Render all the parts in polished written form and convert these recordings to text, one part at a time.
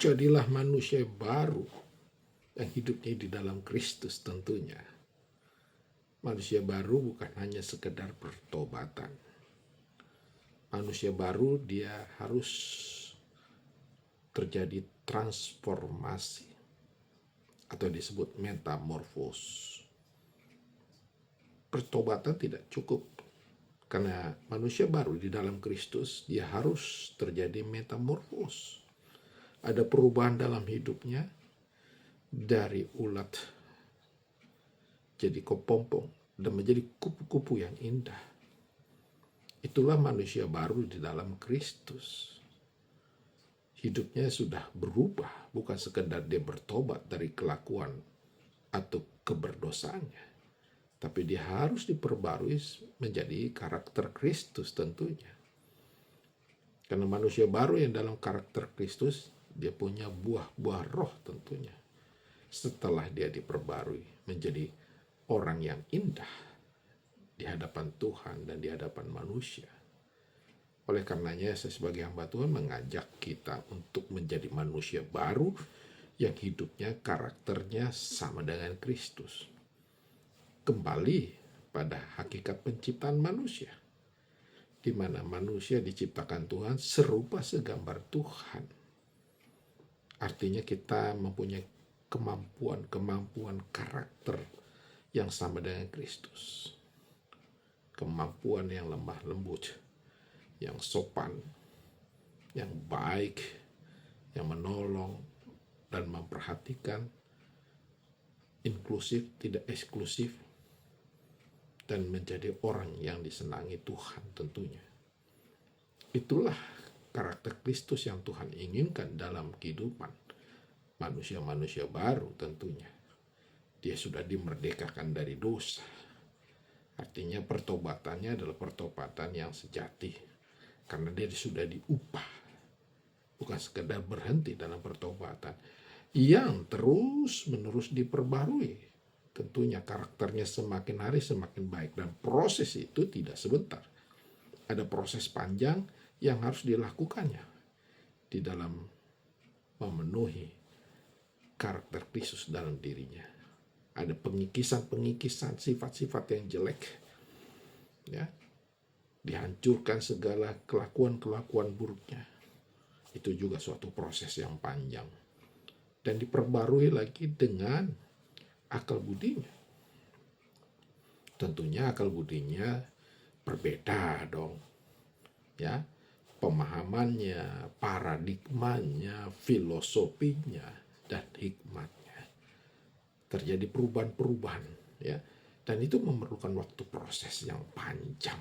Jadilah manusia baru yang hidupnya di dalam Kristus tentunya. Manusia baru bukan hanya sekedar pertobatan. Manusia baru dia harus terjadi transformasi atau disebut metamorfos. Pertobatan tidak cukup karena manusia baru di dalam Kristus dia harus terjadi metamorfos. Ada perubahan dalam hidupnya dari ulat jadi kepompong dan menjadi kupu-kupu yang indah. Itulah manusia baru di dalam Kristus. Hidupnya sudah berubah, bukan sekedar dia bertobat dari kelakuan atau keberdosaannya, tapi dia harus diperbarui menjadi karakter Kristus tentunya. Karena manusia baru yang dalam karakter Kristus, dia punya buah-buah roh tentunya. Setelah dia diperbarui menjadi orang yang indah di hadapan Tuhan dan di hadapan manusia. Oleh karenanya saya sebagai hamba Tuhan mengajak kita untuk menjadi manusia baru yang hidupnya karakternya sama dengan Kristus. Kembali pada hakikat penciptaan manusia, di mana manusia diciptakan Tuhan serupa segambar Tuhan. Artinya kita mempunyai kemampuan karakter yang sama dengan Kristus. Kemampuan yang lemah lembut, yang sopan, yang baik, yang menolong dan memperhatikan, inklusif, tidak eksklusif, dan menjadi orang yang disenangi Tuhan tentunya. Itulah karakter Kristus yang Tuhan inginkan dalam kehidupan manusia-manusia baru tentunya. Dia sudah dimerdekakan dari dosa. Artinya pertobatannya adalah pertobatan yang sejati. Karena dia sudah diubah. Bukan sekedar berhenti dalam pertobatan. Yang terus-menerus diperbarui. Tentunya karakternya semakin hari semakin baik. Dan proses itu tidak sebentar. Ada proses panjang yang harus dilakukannya. Di dalam memenuhi karakter Kristus dalam dirinya. Ada pengikisan sifat-sifat yang jelek. Ya. Dihancurkan segala kelakuan buruknya. Itu juga suatu proses yang panjang. Dan diperbarui lagi dengan akal budinya. Tentunya akal budinya berbeda dong. Ya, pemahamannya, paradigmanya, filosofinya, dan hikmatnya. Terjadi perubahan-perubahan, ya. Dan itu memerlukan waktu proses yang panjang.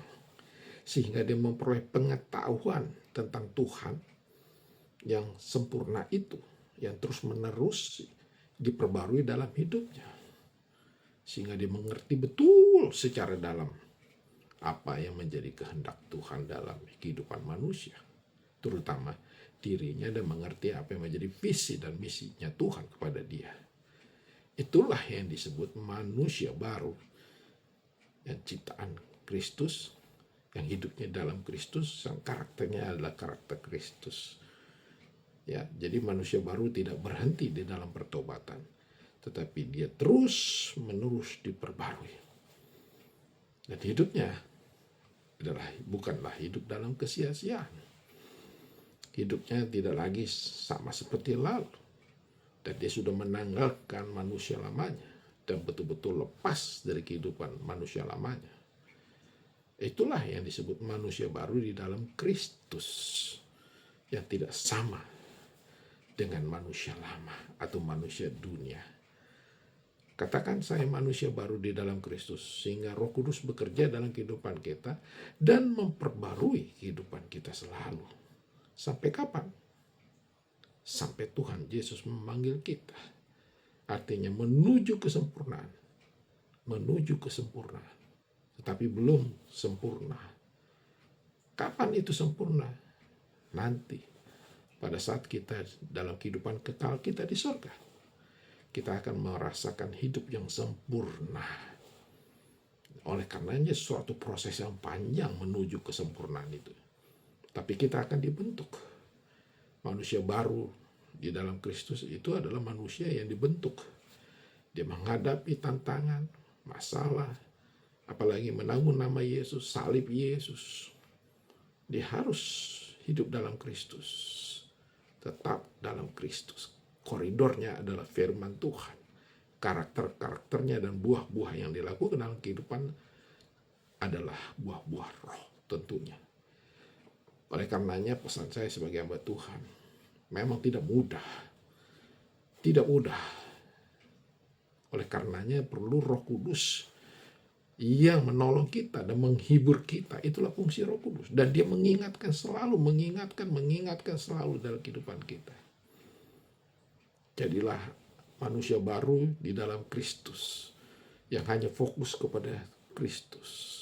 Sehingga dia memperoleh pengetahuan tentang Tuhan yang sempurna itu, yang terus-menerus diperbarui dalam hidupnya. Sehingga dia mengerti betul secara dalam apa yang menjadi kehendak Tuhan dalam kehidupan manusia. Terutama dirinya dan mengerti apa yang menjadi visi dan misinya Tuhan kepada dia. Itulah yang disebut manusia baru. Yang ciptaan Kristus, yang hidupnya dalam Kristus, yang karakternya adalah karakter Kristus. Ya, jadi manusia baru tidak berhenti di dalam pertobatan, tetapi dia terus-menerus diperbarui. Dan hidupnya bukanlah hidup dalam kesia-siaan. Hidupnya tidak lagi sama seperti lalu. Dan dia sudah menanggalkan manusia lamanya dan betul-betul lepas dari kehidupan manusia lamanya. Itulah yang disebut manusia baru di dalam Kristus, yang tidak sama dengan manusia lama atau manusia dunia. Katakan saya manusia baru di dalam Kristus, sehingga Roh Kudus bekerja dalam kehidupan kita dan memperbarui kehidupan kita selalu. Sampai kapan? Sampai Tuhan Yesus memanggil kita. Artinya menuju kesempurnaan. Menuju kesempurnaan. Tetapi belum sempurna. Kapan itu sempurna? Nanti. Pada saat kita dalam kehidupan kekal kita di surga. Kita akan merasakan hidup yang sempurna. Oleh karenanya suatu proses yang panjang menuju kesempurnaan itu. Tapi kita akan dibentuk. Manusia baru di dalam Kristus itu adalah manusia yang dibentuk. Dia menghadapi tantangan, masalah, apalagi menanggung nama Yesus, salib Yesus. Dia harus hidup dalam Kristus, tetap dalam Kristus. Koridornya adalah firman Tuhan. Karakter-karakternya dan buah-buah yang dilakukan dalam kehidupan adalah buah-buah roh tentunya. Oleh karenanya pesan saya sebagai hamba Tuhan, memang tidak mudah. Tidak mudah. Oleh karenanya perlu Roh Kudus yang menolong kita dan menghibur kita. Itulah fungsi Roh Kudus. Dan dia mengingatkan selalu, mengingatkan selalu dalam kehidupan kita. Jadilah manusia baru di dalam Kristus yang hanya fokus kepada Kristus.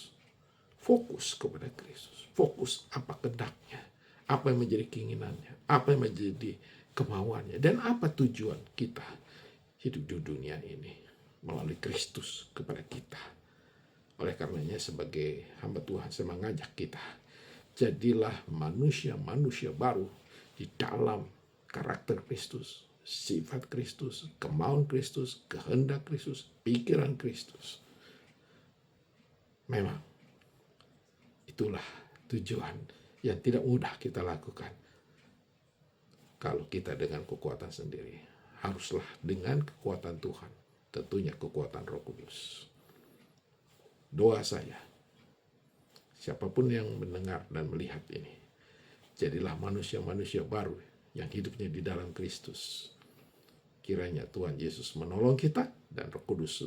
Fokus kepada Kristus. Fokus apa kehendaknya, apa yang menjadi keinginannya, apa yang menjadi kemauannya, dan apa tujuan kita hidup di dunia ini melalui Kristus kepada kita. Oleh karenanya sebagai hamba Tuhan saya mengajak kita, jadilah manusia-manusia baru di dalam karakter Kristus, sifat Kristus, kemauan Kristus, kehendak Kristus, pikiran Kristus. Memang itulah tujuan yang tidak mudah kita lakukan. Kalau kita dengan kekuatan sendiri, haruslah dengan kekuatan Tuhan, tentunya kekuatan Roh Kudus. Doa saya, siapapun yang mendengar dan melihat ini, jadilah manusia-manusia baru yang hidupnya di dalam Kristus. Kiranya Tuhan Yesus menolong kita dan Roh Kudus